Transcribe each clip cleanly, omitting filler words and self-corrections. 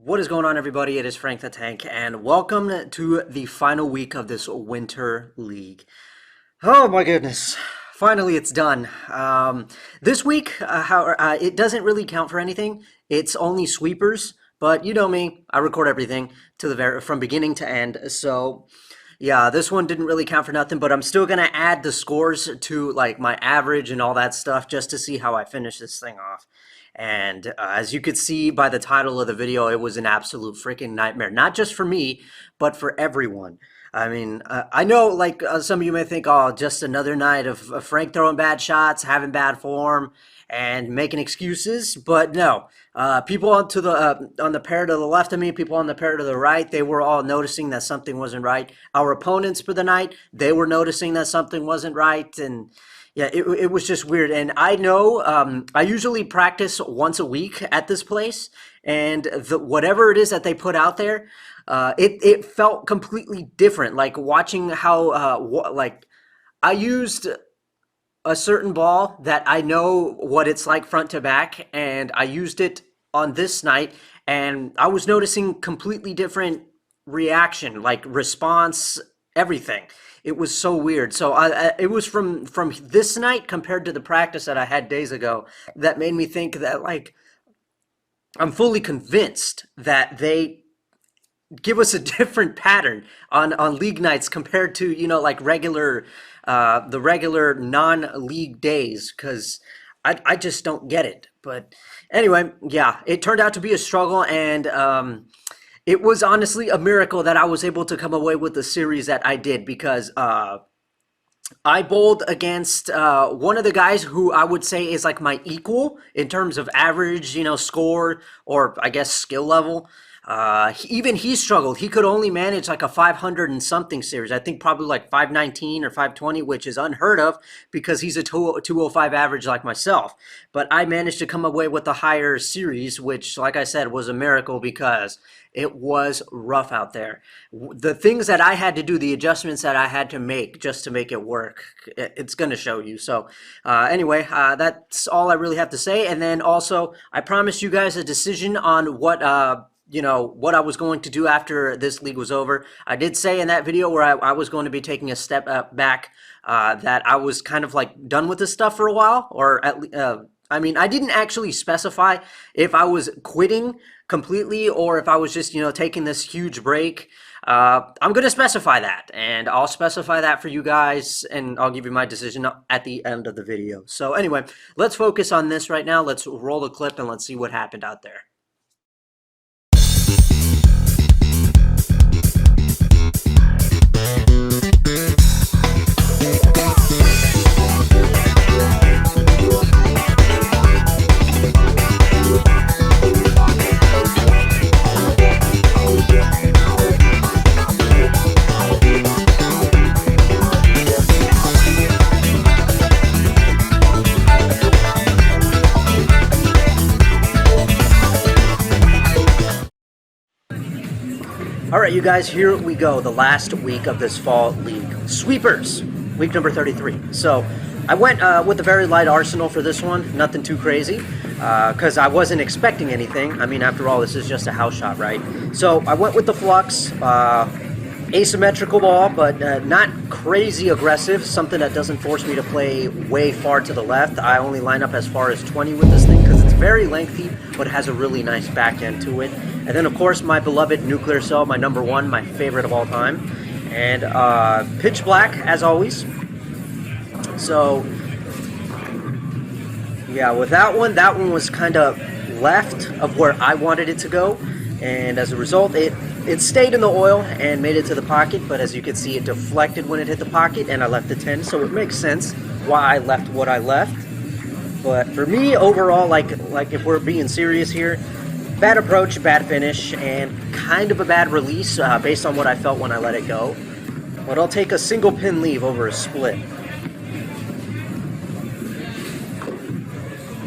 What is going on, everybody? It is Frank the Tank, and welcome to the final week of this Winter League. Oh my goodness. Finally, it's done. This week, it doesn't really count for anything. It's only sweepers, but you know me, I record everything to from beginning to end. So, yeah, this one didn't really count for nothing, but I'm still gonna add the scores to like my average and all that stuff just to see how I finish this thing off. And as you could see by the title of the video, it was an absolute freaking nightmare. Not just for me, but for everyone. I mean, I know like some of you may think, oh, just another night of Frank throwing bad shots, having bad form, and making excuses. But no, people on the pair to the left of me, people on the pair to the right, they were all noticing that something wasn't right. Our opponents for the night, they were noticing that something wasn't right, and yeah, it was just weird. And I know I usually practice once a week at this place, and whatever it is that they put out there, it felt completely different. Like watching how like I used a certain ball that I know what it's like front to back, and I used it on this night, and I was noticing completely different reaction, like response, everything. It was so weird. So it was from this night compared to the practice that I had days ago that made me think that like I'm fully convinced that they give us a different pattern on league nights compared to like the regular non-league days, because I just don't get it. But anyway, yeah, it turned out to be a struggle, and it was honestly a miracle that I was able to come away with the series that I did, because I bowled against one of the guys who I would say is like my equal in terms of average, score, or I guess skill level. Even he struggled. He could only manage like a 500 and something series. I think probably like 519 or 520, which is unheard of because he's a 205 average like myself. But I managed to come away with a higher series, which, like I said, was a miracle because it was rough out there. The things that I had to do, the adjustments that I had to make just to make it work, it's going to show you. So anyway, that's all I really have to say. And then also, I promised you guys a decision on what what I was going to do after this league was over. I did say in that video where I was going to be taking a step back, that I was kind of like done with this stuff for a while, or I mean, I didn't actually specify if I was quitting completely or if I was just, taking this huge break. I'm going to specify that, and I'll specify that for you guys, and I'll give you my decision at the end of the video. So anyway, let's focus on this right now. Let's roll the clip and let's see what happened out there. All right, you guys, here we go. The last week of this fall league. Sweepers, week number 33. So I went with a very light arsenal for this one. Nothing too crazy, because I wasn't expecting anything. I mean, after all, this is just a house shot, right? So I went with the flux, asymmetrical ball, but not crazy aggressive, something that doesn't force me to play way far to the left. I only line up as far as 20 with this thing because it's very lengthy, but it has a really nice back end to it. And then, of course, my beloved nuclear cell, my number one, my favorite of all time. And pitch black, as always. So, yeah, with that one was kind of left of where I wanted it to go. And as a result, it stayed in the oil and made it to the pocket. But as you can see, it deflected when it hit the pocket, and I left the 10. So it makes sense why I left what I left. But for me, overall, like if we're being serious here, bad approach, bad finish, and kind of a bad release based on what I felt when I let it go. But I'll take a single pin leave over a split.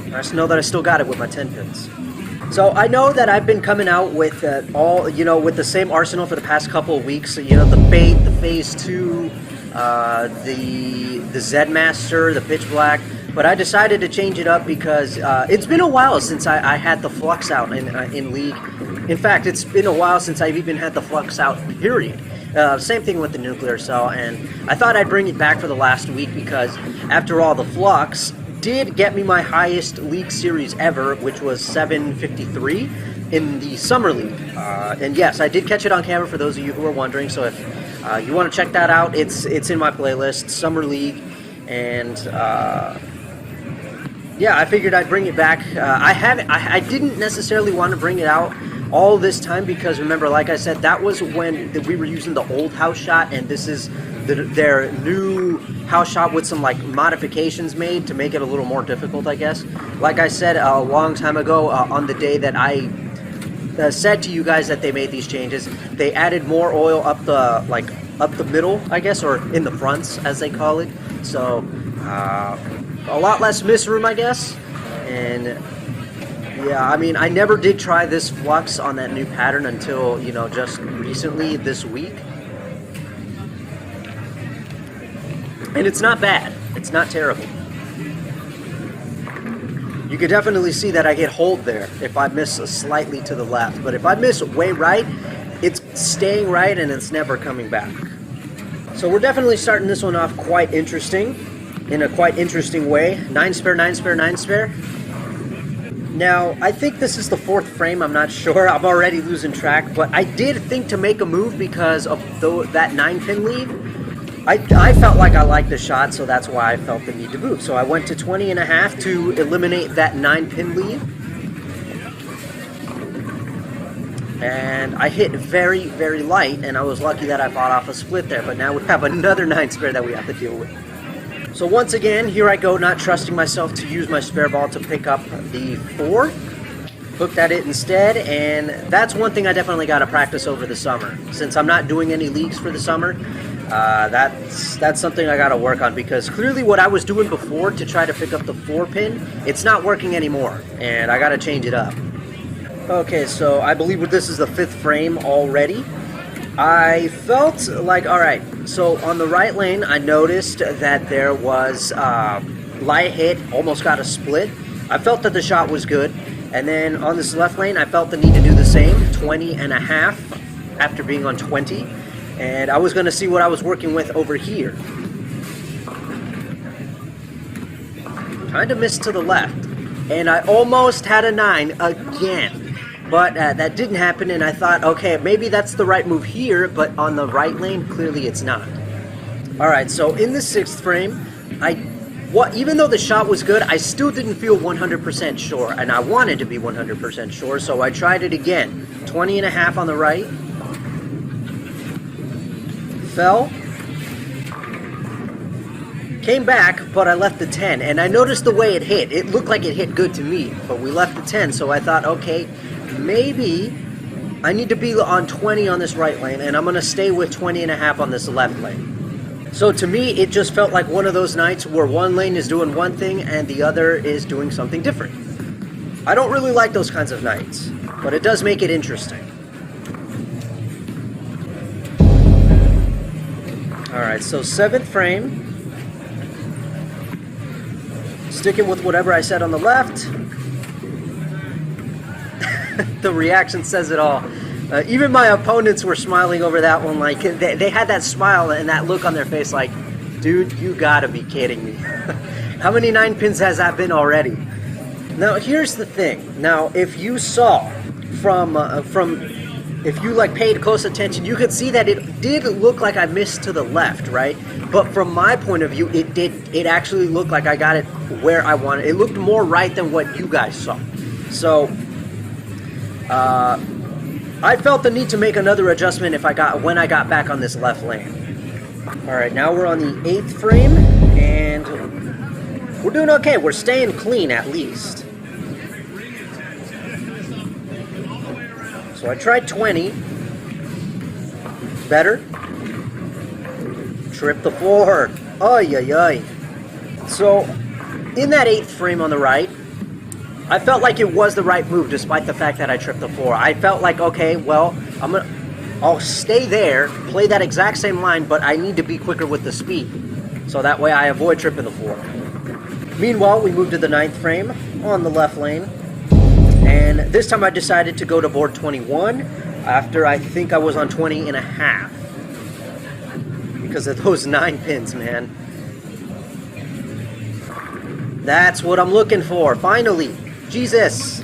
I just know that I still got it with my 10 pins. So I know that I've been coming out with with the same arsenal for the past couple of weeks. The bait, the phase 2, the Z Master, the pitch black. But I decided to change it up because it's been a while since I had the flux out in League. In fact, it's been a while since I've even had the flux out, period. Same thing with the nuclear cell, and I thought I'd bring it back for the last week because, after all, the flux did get me my highest League series ever, which was 753 in the Summer League. And yes, I did catch it on camera for those of you who are wondering, so if you want to check that out, it's in my playlist, Summer League, and yeah, I figured I'd bring it back. I didn't necessarily want to bring it out all this time because, remember, like I said, that was when we were using the old house shot, and this is their new house shot with some like modifications made to make it a little more difficult, I guess. Like I said a long time ago, on the day that I said to you guys that they made these changes, they added more oil up the middle, I guess, or in the fronts as they call it. So a lot less miss room, I guess. And yeah, I mean, I never did try this flux on that new pattern until, you know, just recently this week. And it's not bad. It's not terrible. You can definitely see that I get hold there if I miss slightly to the left. But if I miss way right, it's staying right and it's never coming back. So we're definitely starting this one off quite interesting, in a quite interesting way. 9 spare, 9 spare, 9 spare. Now, I think this is the 4th frame, I'm not sure. I'm already losing track, but I did think to make a move because of that 9-pin lead. I felt like I liked the shot, so that's why I felt the need to move. So I went to 20.5 to eliminate that 9-pin lead. And I hit very, very light, and I was lucky that I fought off a split there, but now we have another 9 spare that we have to deal with. So once again, here I go, not trusting myself to use my spare ball to pick up the 4. Hooked at it instead, and that's one thing I definitely got to practice over the summer. Since I'm not doing any leagues for the summer, that's something I got to work on, because clearly what I was doing before to try to pick up the 4-pin, it's not working anymore, and I got to change it up. Okay, so I believe this is the 5th frame already. I felt like, alright, so on the right lane, I noticed that there was light hit, almost got a split. I felt that the shot was good. And then on this left lane, I felt the need to do the same, 20.5 after being on 20. And I was going to see what I was working with over here. Kind of missed to the left. And I almost had a 9 again. But that didn't happen, and I thought, okay, maybe that's the right move here, but on the right lane, clearly it's not. Alright, so in the 6th frame, even though the shot was good, I still didn't feel 100% sure, and I wanted to be 100% sure, so I tried it again. 20.5 on the right. Fell. Came back, but I left the 10, and I noticed the way it hit. It looked like it hit good to me, but we left the 10, so I thought, okay, maybe I need to be on 20 on this right lane, and I'm going to stay with 20.5 on this left lane. So to me, it just felt like one of those nights where one lane is doing one thing and the other is doing something different. I don't really like those kinds of nights, but it does make it interesting. Alright, so 7th frame. Sticking with whatever I said on the left. The reaction says it all. Even my opponents were smiling over that one. Like they had that smile and that look on their face like, dude, you gotta be kidding me. How many 9 pins has that been already? Now, here's the thing. Now, if you saw if you like paid close attention, you could see that it did look like I missed to the left, right? But from my point of view, it actually looked like I got it where I wanted. It looked more right than what you guys saw. So, I felt the need to make another adjustment when I got back on this left lane. Alright, now we're on the 8th frame, and we're doing okay. We're staying clean, at least. So I tried 20. Better. Trip the 4. Oy, oy, oy. So, in that 8th frame on the right, I felt like it was the right move despite the fact that I tripped the 4. I felt like, okay, well, I'll stay there, play that exact same line, but I need to be quicker with the speed. So that way I avoid tripping the 4. Meanwhile, we moved to the 9th frame on the left lane. And this time I decided to go to board 21 after I think I was on 20 and a half. Because of those 9 pins, man. That's what I'm looking for, finally. Jesus.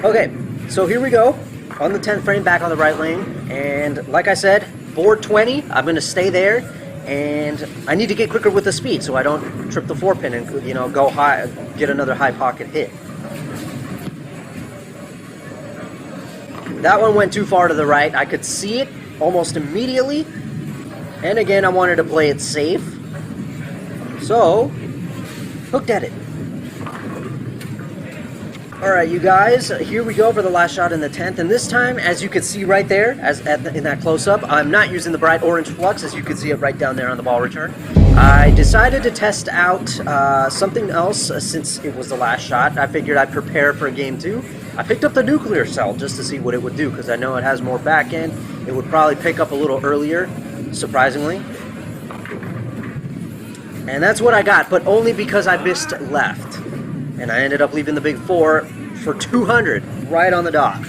Okay, so here we go. On the 10th frame, back on the right lane. And like I said, board 20, I'm going to stay there. And I need to get quicker with the speed so I don't trip the 4-pin and, you know, go high, get another high pocket hit. That one went too far to the right. I could see it almost immediately. And again, I wanted to play it safe. So, hooked at it. Alright, you guys, here we go for the last shot in the 10th, and this time, as you can see right there, in that close-up, I'm not using the bright orange flux, as you can see it right down there on the ball return. I decided to test out something else since it was the last shot. I figured I'd prepare for game 2. I picked up the nuclear cell just to see what it would do, because I know it has more back end. It would probably pick up a little earlier, surprisingly. And that's what I got, but only because I missed left. And I ended up leaving the big 4 for 200, right on the dot.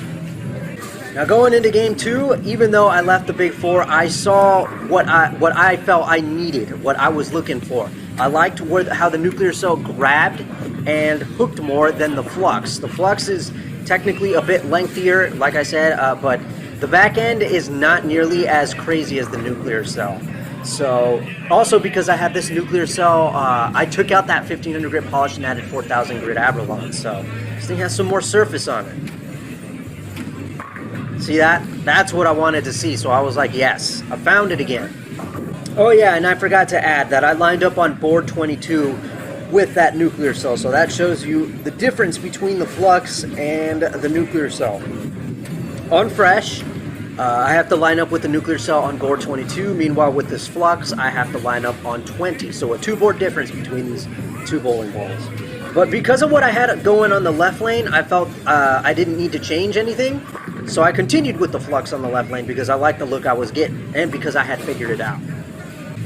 Now going into game 2, even though I left the big 4, I saw what I felt I needed, what I was looking for. I liked how the nuclear cell grabbed and hooked more than the flux. The flux is technically a bit lengthier, like I said, but the back end is not nearly as crazy as the nuclear cell. So, also because I had this nuclear cell, I took out that 1500 grit polish and added 4000 grit Abralon, so this thing has some more surface on it. See that? That's what I wanted to see, so I was like, yes, I found it again. Oh yeah, and I forgot to add that I lined up on board 22 with that nuclear cell, so that shows you the difference between the flux and the nuclear cell. On fresh, I have to line up with the nuclear cell on board 22. Meanwhile, with this flux, I have to line up on 20. So a 2-board difference between these 2 bowling balls. But because of what I had going on the left lane, I felt I didn't need to change anything. So I continued with the flux on the left lane because I liked the look I was getting and because I had figured it out.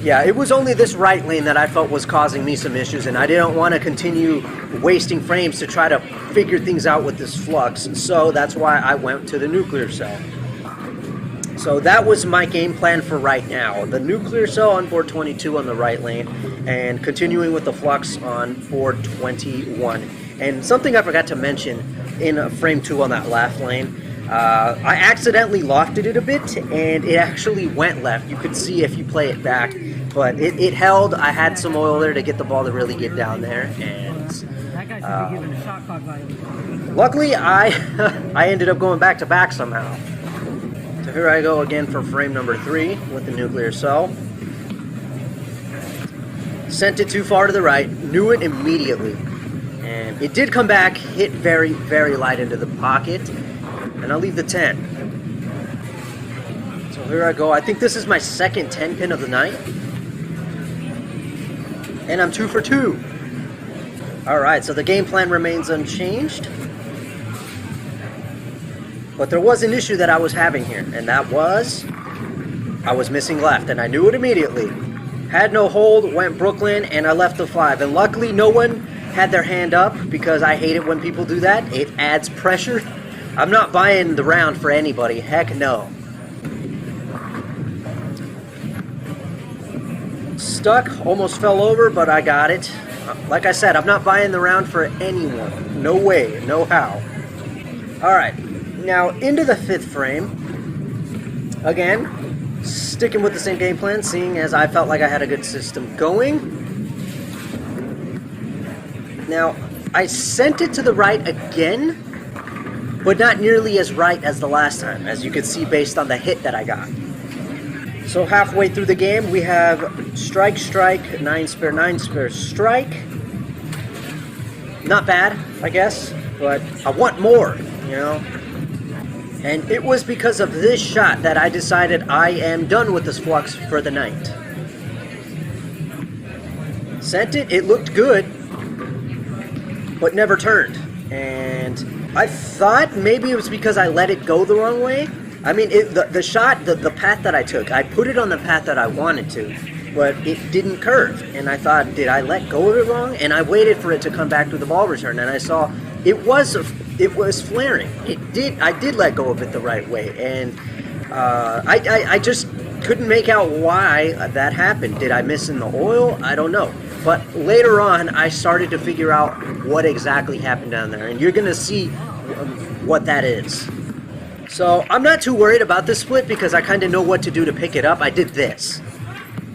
Yeah, it was only this right lane that I felt was causing me some issues, and I didn't want to continue wasting frames to try to figure things out with this flux. So that's why I went to the nuclear cell. So that was my game plan for right now. The nuclear cell on board 22 on the right lane, and continuing with the flux on board 21. And something I forgot to mention in frame 2 on that left lane, I accidentally lofted it a bit, and it actually went left. You could see if you play it back, but it held. I had some oil there to get the ball to really get down there, and luckily I ended up going back to back somehow. So here I go again for frame number 3 with the nuclear cell. Sent it too far to the right, knew it immediately. And it did come back, hit very, very light into the pocket. And I'll leave the 10. So here I go. I think this is my second 10 pin of the night. And I'm 2 for 2. Alright, so the game plan remains unchanged. But there was an issue that I was having here, and that was I was missing left, and I knew it immediately. Had no hold, went Brooklyn, and I left the 5. And luckily, no one had their hand up, because I hate it when people do that. It adds pressure. I'm not buying the round for anybody. Heck no. Stuck, almost fell over, but I got it. Like I said, I'm not buying the round for anyone. No way, no how. Alright. Now, into the 5th frame, again, sticking with the same game plan, seeing as I felt like I had a good system going. Now, I sent it to the right again, but not nearly as right as the last time, as you can see based on the hit that I got. So halfway through the game, we have strike, strike, 9 spare, 9 spare, strike. Not bad, I guess, but I want more, you know? And it was because of this shot that I decided I am done with this flux for the night. Sent it, it looked good, but never turned. And I thought maybe it was because I let it go the wrong way. I mean, the shot, the path that I took, I put it on the path that I wanted to. but it didn't curve. And I thought, did I let go of it wrong? And I waited for it to come back to the ball return, and I saw it was flaring. I did let go of it the right way, and I just couldn't make out why that happened. Did I miss in the oil? I don't know. But later on, I started to figure out what exactly happened down there, and you're gonna see what that is. So I'm not too worried about this split because I kind of know what to do to pick it up. I did this.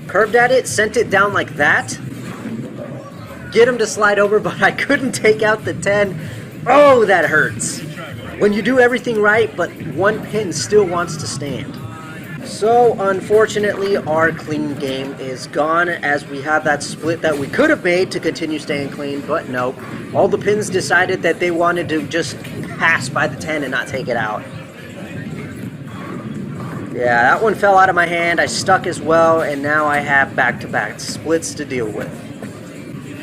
Curved at it, sent it down like that. Get him to slide over, but I couldn't take out the 10. Oh, that hurts. When you do everything right, but one pin still wants to stand. So, unfortunately, our clean game is gone as we have that split that we could have made to continue staying clean, but nope. All the pins decided that they wanted to just pass by the 10 and not take it out. Yeah, that one fell out of my hand. I stuck as well, and now I have back-to-back splits to deal with.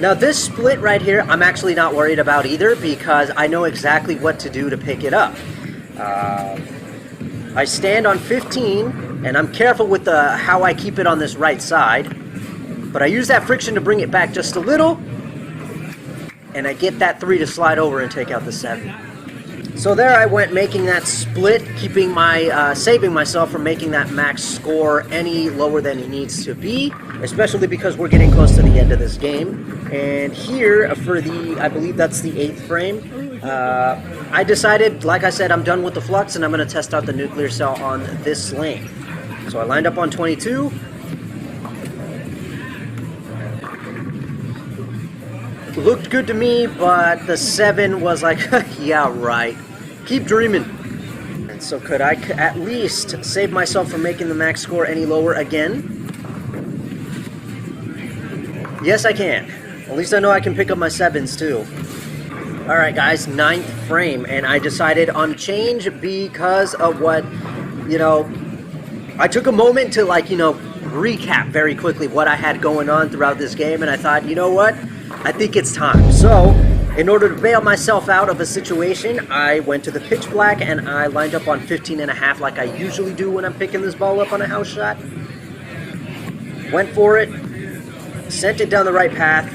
Now, this split right here, I'm actually not worried about either because I know exactly what to do to pick it up. I stand on 15, and I'm careful with how I keep it on this right side. But I use that friction to bring it back just a little, and I get that 3 to slide over and take out the 7. So there I went, making that split, keeping saving myself from making that max score any lower than it needs to be, especially because we're getting close to the end of this game. And here, for I believe that's the 8th frame, I decided, like I said, I'm done with the flux, and I'm going to test out the nuclear cell on this lane. So I lined up on 22. Looked good to me, but the 7 was like, yeah, right. Keep dreaming. And so could I at least save myself from making the max score any lower again? Yes, I can. At least I know I can pick up my 7s too. Alright guys, 9th frame, and I decided on change because of what, I took a moment to recap very quickly what I had going on throughout this game, and I thought, you know what? I think it's time. So, in order to bail myself out of a situation, I went to the pitch black and I lined up on 15.5 like I usually do when I'm picking this ball up on a house shot. Went for it, sent it down the right path,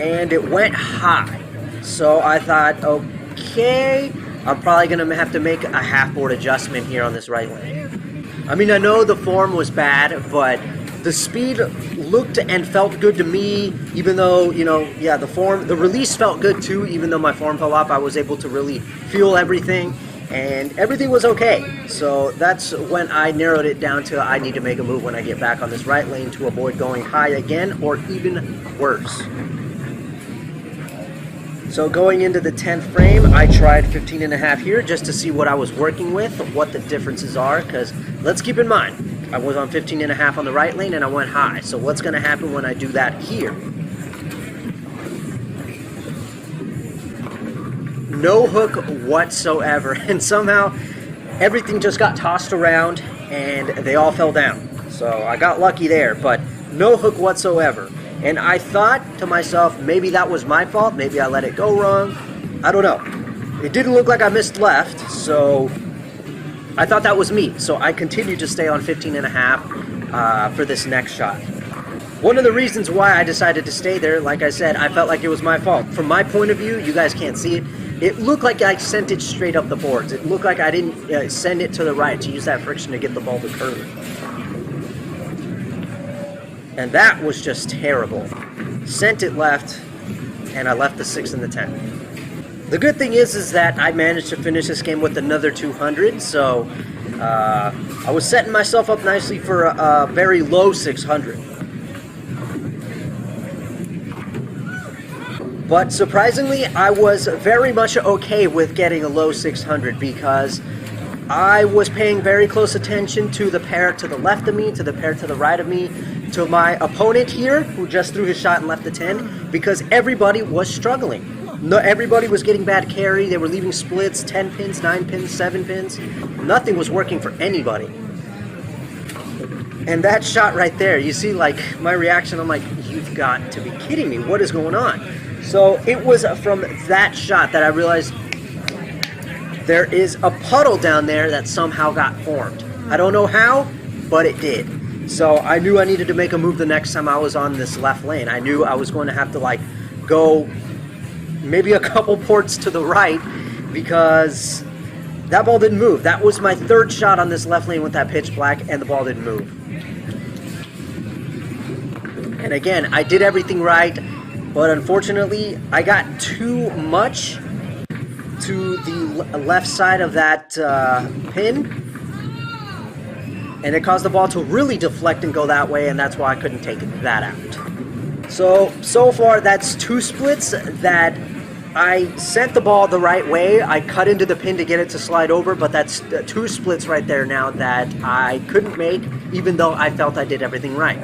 and it went high. So I thought, okay, I'm probably going to have to make a half-board adjustment here on this right lane. I mean, I know the form was bad, but the speed looked and felt good to me, even though, the release felt good too, even though my form fell off. I was able to really feel everything, and everything was okay. So that's when I narrowed it down to I need to make a move when I get back on this right lane to avoid going high again, or even worse. So going into the 10th frame, I tried 15.5 here just to see what I was working with, what the differences are, because let's keep in mind, I was on 15.5 on the right lane and I went high. So what's going to happen when I do that here? No hook whatsoever, and somehow everything just got tossed around and they all fell down. So I got lucky there, but no hook whatsoever. And I thought to myself, maybe that was my fault, maybe I let it go wrong. I don't know. It didn't look like I missed left, so I thought that was me. So I continued to stay on 15.5 for this next shot. One of the reasons why I decided to stay there, like I said, I felt like it was my fault. From my point of view, you guys can't see it. It looked like I sent it straight up the boards. It looked like I didn't send it to the right to use that friction to get the ball to curve. And that was just terrible. Sent it left, and I left the 6 and the 10. The good thing is that I managed to finish this game with another 200, so I was setting myself up nicely for a very low 600. But surprisingly, I was very much okay with getting a low 600 because I was paying very close attention to the pair to the left of me, to the pair to the right of me, to my opponent here, who just threw his shot and left the 10, because everybody was struggling. No, everybody was getting bad carry. They were leaving splits, 10 pins, 9 pins, 7 pins. Nothing was working for anybody. And that shot right there, you see, like, my reaction, I'm like, you've got to be kidding me. What is going on? So it was from that shot that I realized there is a puddle down there that somehow got formed. I don't know how, but it did. So I knew I needed to make a move the next time I was on this left lane. I knew I was going to have to like go maybe a couple ports to the right because that ball didn't move. That was my third shot on this left lane with that pitch black, and the ball didn't move. And again, I did everything right, but unfortunately, I got too much to the left side of that pin, and it caused the ball to really deflect and go that way, and that's why I couldn't take that out. So far, that's 2 splits that I sent the ball the right way. I cut into the pin to get it to slide over, but that's 2 splits right there now that I couldn't make, even though I felt I did everything right.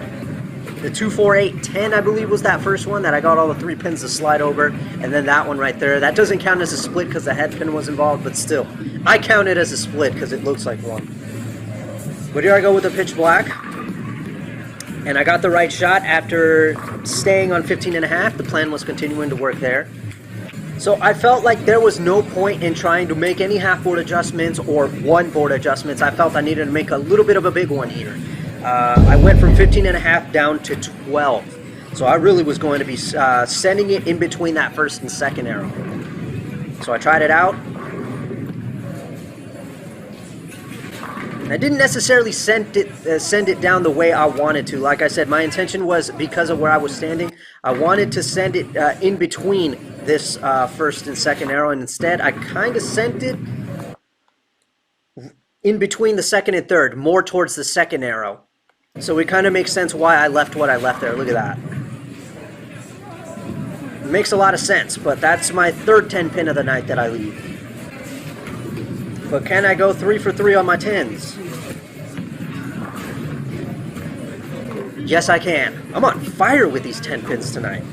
The 2, 4, 8, 10, I believe, was that first one that I got all the 3 pins to slide over, and then that one right there. That doesn't count as a split because the head pin was involved, but still, I count it as a split because it looks like one. But here I go with the pitch black, and I got the right shot after staying on 15.5. The plan was continuing to work there. So I felt like there was no point in trying to make any half board adjustments or one board adjustments. I felt I needed to make a little bit of a big one here. I went from 15.5 down to 12. So I really was going to be sending it in between that first and second arrow. So I tried it out. I didn't necessarily send it down the way I wanted to. Like I said, my intention was, because of where I was standing, I wanted to send it in between this first and second arrow, and instead I kind of sent it in between the second and third, more towards the second arrow. So it kind of makes sense why I left what I left there. Look at that. It makes a lot of sense, but that's my third 10 pin of the night that I leave. But can I go 3 for 3 on my 10s? Yes, I can. I'm on fire with these 10 pins tonight.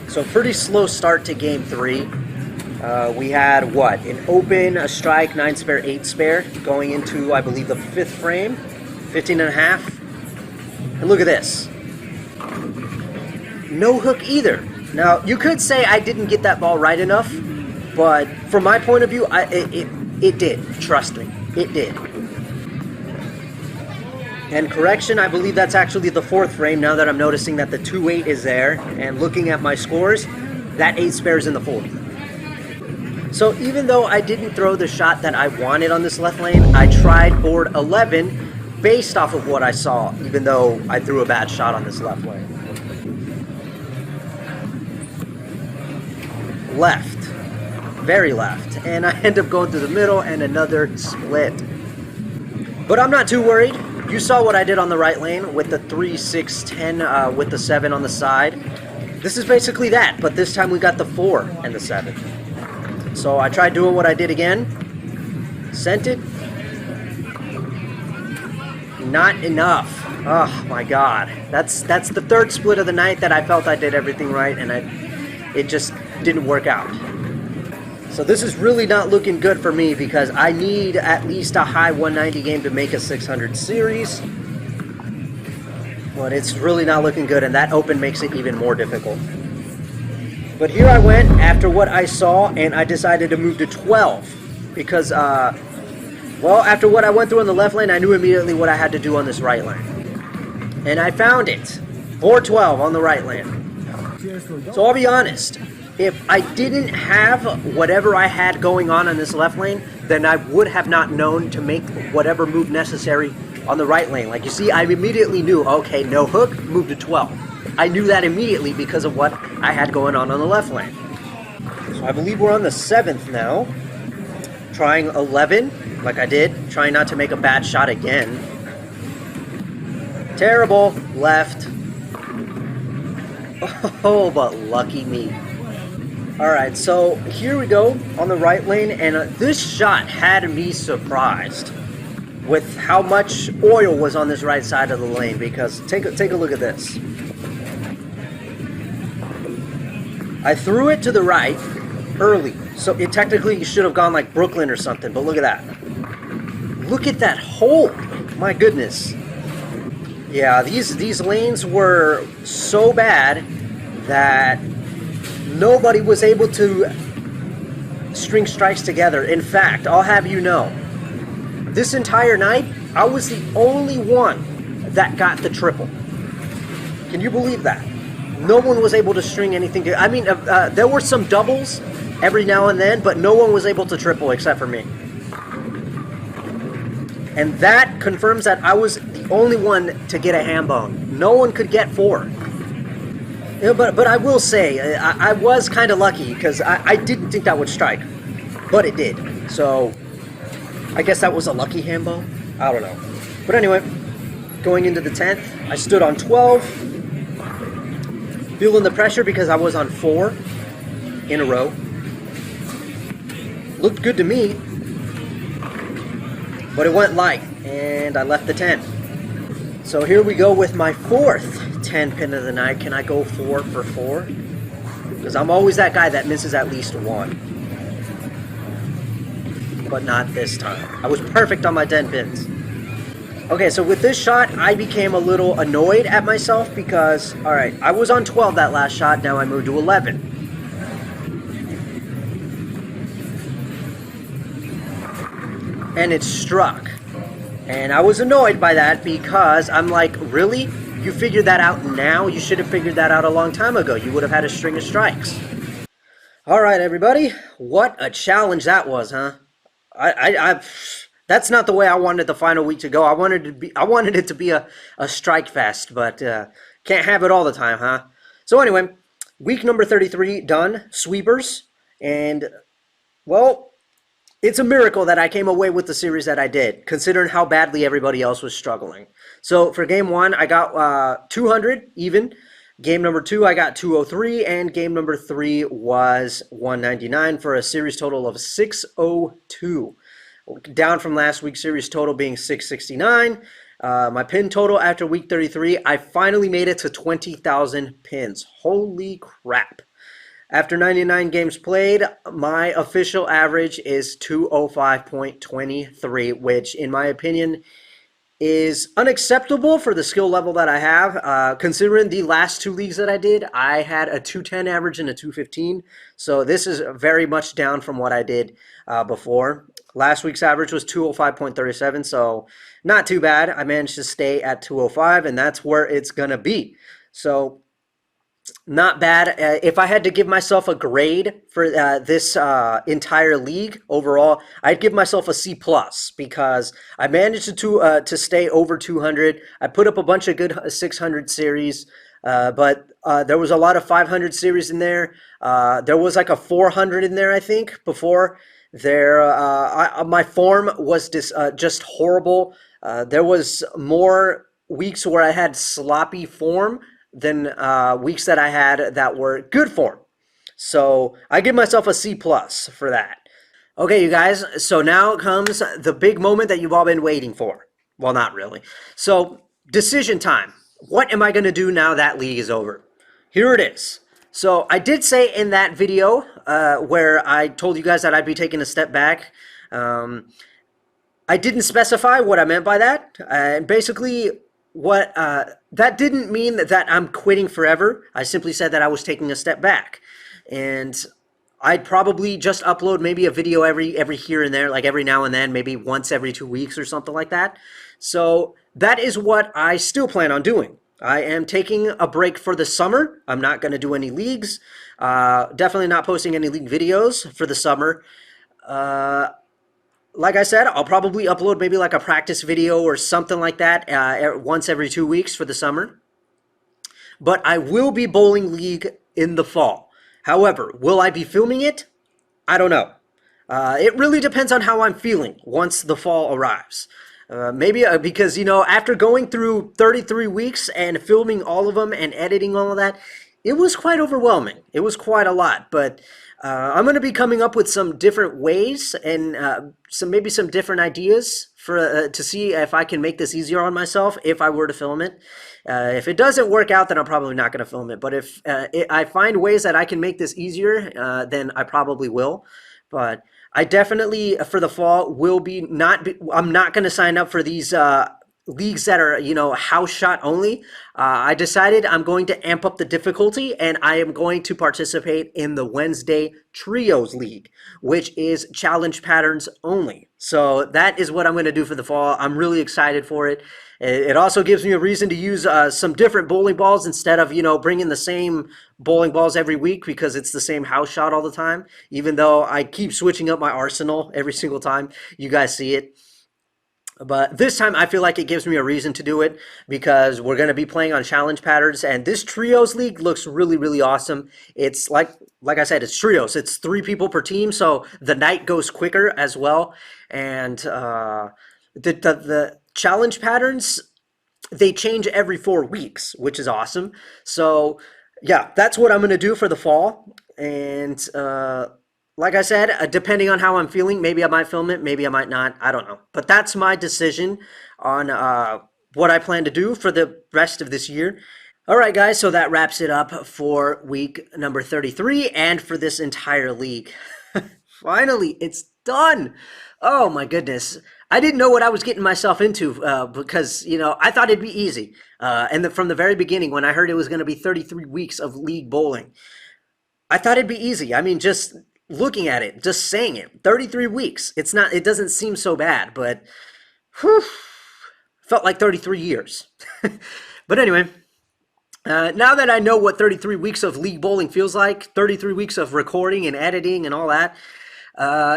So pretty slow start to game 3. We had, what, an open, a strike, 9 spare, 8 spare, going into, I believe, the 5th frame, 15.5. And look at this. No hook either. Now, you could say I didn't get that ball right enough, but from my point of view, it did. Trust me, it did. And correction, I believe that's actually the 4th frame now that I'm noticing that the 2-8 is there. And looking at my scores, that 8 spare is in the 4th. So even though I didn't throw the shot that I wanted on this left lane, I tried board 11 based off of what I saw, even though I threw a bad shot on this left lane. Left. Very left. And I end up going through the middle and another split. But I'm not too worried. You saw what I did on the right lane with the 3, 6, 10 with the 7 on the side. This is basically that, but this time we got the 4 and the 7. So I tried doing what I did again. Sent it. Not enough. Oh my god. That's the 3rd split of the night that I felt I did everything right, and it just didn't work out. So this is really not looking good for me because I need at least a high 190 game to make a 600 series. But it's really not looking good, and that open makes it even more difficult. But here I went after what I saw, and I decided to move to 12 because, well, after what I went through on the left lane, I knew immediately what I had to do on this right lane. And I found it. 412 on the right lane. So I'll be honest. If I didn't have whatever I had going on this left lane, then I would have not known to make whatever move necessary on the right lane. Like you see, I immediately knew, okay, no hook, move to 12. I knew that immediately because of what I had going on the left lane. So I believe we're on the 7th now. Trying 11, like I did. Trying not to make a bad shot again. Terrible. Left. Oh, but lucky me. Alright, so here we go on the right lane, and this shot had me surprised with how much oil was on this right side of the lane, because take a look at this. I threw it to the right early, so it technically should have gone like Brooklyn or something, but look at that. Look at that hole! My goodness. Yeah, these lanes were so bad that nobody was able to string strikes together. In fact, I'll have you know, this entire night, I was the only one that got the triple. Can you believe that? No one was able to string anything to... I mean, there were some doubles every now and then, but no one was able to triple except for me. And that confirms that I was the only one to get a ham bone. No one could get 4. You know, but I will say, I was kind of lucky because I didn't think that would strike. But it did. So, I guess that was a lucky ham bone. I don't know. But anyway, going into the 10th, I stood on 12. Feeling the pressure because I was on 4 in a row. Looked good to me. But it went light, and I left the 10. So here we go with my 4th 10 pin of the night. Can I go 4 for 4? Because I'm always that guy that misses at least 1. But not this time. I was perfect on my 10 pins. Okay, so with this shot, I became a little annoyed at myself because, alright, I was on 12 that last shot, now I moved to 11. And it struck. And I was annoyed by that because I'm like, really? You figured that out now? You should have figured that out a long time ago. You would have had a string of strikes. Alright, everybody. What a challenge that was, huh? That's not the way I wanted the final week to go. I wanted it to be a strike fest, but can't have it all the time, huh? So anyway, week number 33 done, sweepers, and well, it's a miracle that I came away with the series that I did, considering how badly everybody else was struggling. So for game 1, I got 200 even. Game number 2, I got 203, and game number 3 was 199 for a series total of 602. Down from last week's series total being 669. My pin total after week 33, I finally made it to 20,000 pins. Holy crap. After 99 games played, my official average is 205.23, which in my opinion is unacceptable for the skill level that I have. Considering the last 2 leagues that I did, I had a 210 average and a 215. So this is very much down from what I did before. Last week's average was 205.37, so not too bad. I managed to stay at 205, and that's where it's going to be. So not bad. If I had to give myself a grade for this entire league overall, I'd give myself a C+, because I managed to stay over 200. I put up a bunch of good 600 series, but there was a lot of 500 series in there. There was like a 400 in there, I think, before. My form was just horrible. There was more weeks where I had sloppy form than weeks that I had that were good form. So I give myself a C+ for that. Okay, you guys, so now comes the big moment that you've all been waiting for. Well, not really. So, decision time. What am I going to do now that league is over? Here it is. So I did say in that video where I told you guys that I'd be taking a step back, I didn't specify what I meant by that. Basically, what that didn't mean that I'm quitting forever. I simply said that I was taking a step back, and I'd probably just upload maybe a video every here and there, like every now and then, maybe once every 2 weeks or something like that. So that is what I still plan on doing. I am taking a break for the summer. I'm not going to do any leagues. Definitely not posting any league videos for the summer. Like I said, I'll probably upload maybe like a practice video or something like that once every 2 weeks for the summer. But I will be bowling league in the fall. However, will I be filming it? I don't know. It really depends on how I'm feeling once the fall arrives. Maybe because, you know, after going through 33 weeks and filming all of them and editing all of that, it was quite overwhelming. It was quite a lot, but I'm going to be coming up with some different ways and maybe some different ideas for to see if I can make this easier on myself if I were to film it. If it doesn't work out, then I'm probably not going to film it. But if I find ways that I can make this easier, then I probably will. But I definitely, for the fall, I'm not going to sign up for these leagues that are, house shot only, I decided I'm going to amp up the difficulty and I am going to participate in the Wednesday Trios League, which is challenge patterns only. So that is what I'm going to do for the fall. I'm really excited for it. It also gives me a reason to use some different bowling balls instead of, bringing the same bowling balls every week because it's the same house shot all the time, even though I keep switching up my arsenal every single time. You guys see it. But this time I feel like it gives me a reason to do it because we're going to be playing on challenge patterns and this trios league looks really, really awesome. It's like I said, it's trios. It's 3 people per team, so the night goes quicker as well. And the challenge patterns, they change every 4 weeks, which is awesome. So yeah, that's what I'm going to do for the fall. And like I said, depending on how I'm feeling, maybe I might film it, maybe I might not. I don't know. But that's my decision on what I plan to do for the rest of this year. All right, guys, so that wraps it up for week number 33 and for this entire league. Finally, it's done. Oh my goodness. I didn't know what I was getting myself into because, I thought it'd be easy. From the very beginning, when I heard it was going to be 33 weeks of league bowling, I thought it'd be easy. I mean, just looking at it, just saying it, 33 weeks. It doesn't seem so bad, but whew, felt like 33 years. But anyway, now that I know what 33 weeks of league bowling feels like, 33 weeks of recording and editing and all that,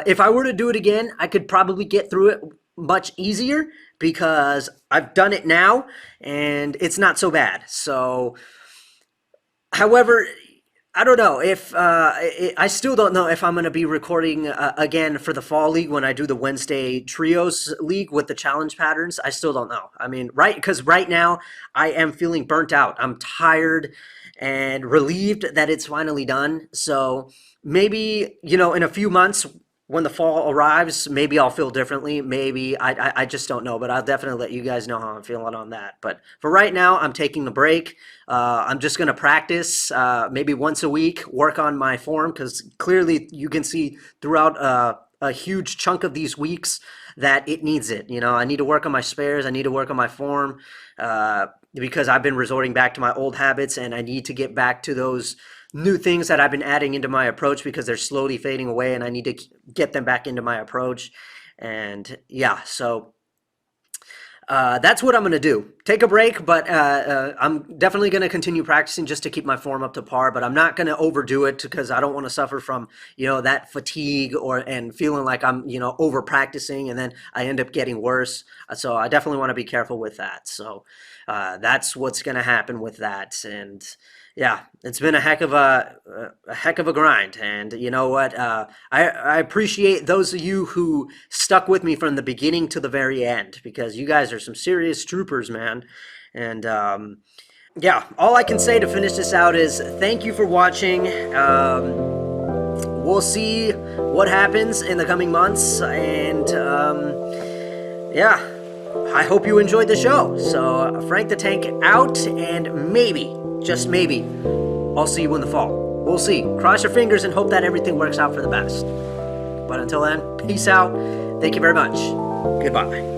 if I were to do it again, I could probably get through it much easier because I've done it now and it's not so bad. So, however, I don't know if I still don't know if I'm going to be recording again for the fall league when I do the Wednesday trios league with the challenge patterns. I still don't know. I mean, because right now I am feeling burnt out. I'm tired and relieved that it's finally done. So maybe, in a few months when the fall arrives, maybe I'll feel differently. Maybe I just don't know, but I'll definitely let you guys know how I'm feeling on that. But for right now, I'm taking a break. I'm just going to practice maybe once a week, work on my form because clearly you can see throughout a huge chunk of these weeks that it needs it. I need to work on my spares. I need to work on my form because I've been resorting back to my old habits and I need to get back to those new things that I've been adding into my approach because they're slowly fading away and I need to get them back into my approach. And yeah, so that's what I'm going to do. Take a break, but I'm definitely going to continue practicing just to keep my form up to par, but I'm not going to overdo it because I don't want to suffer from, that fatigue and feeling like I'm, over practicing and then I end up getting worse. So I definitely want to be careful with that. So that's what's going to happen with that. And yeah, it's been a heck of a grind, and you know what? I appreciate those of you who stuck with me from the beginning to the very end because you guys are some serious troopers, man. And yeah, all I can say to finish this out is thank you for watching. We'll see what happens in the coming months, and yeah. I hope you enjoyed the show. So Frank the Tank out, and maybe, just maybe, I'll see you in the fall. We'll see. Cross your fingers and hope that everything works out for the best. But until then, peace out. Thank you very much. Goodbye.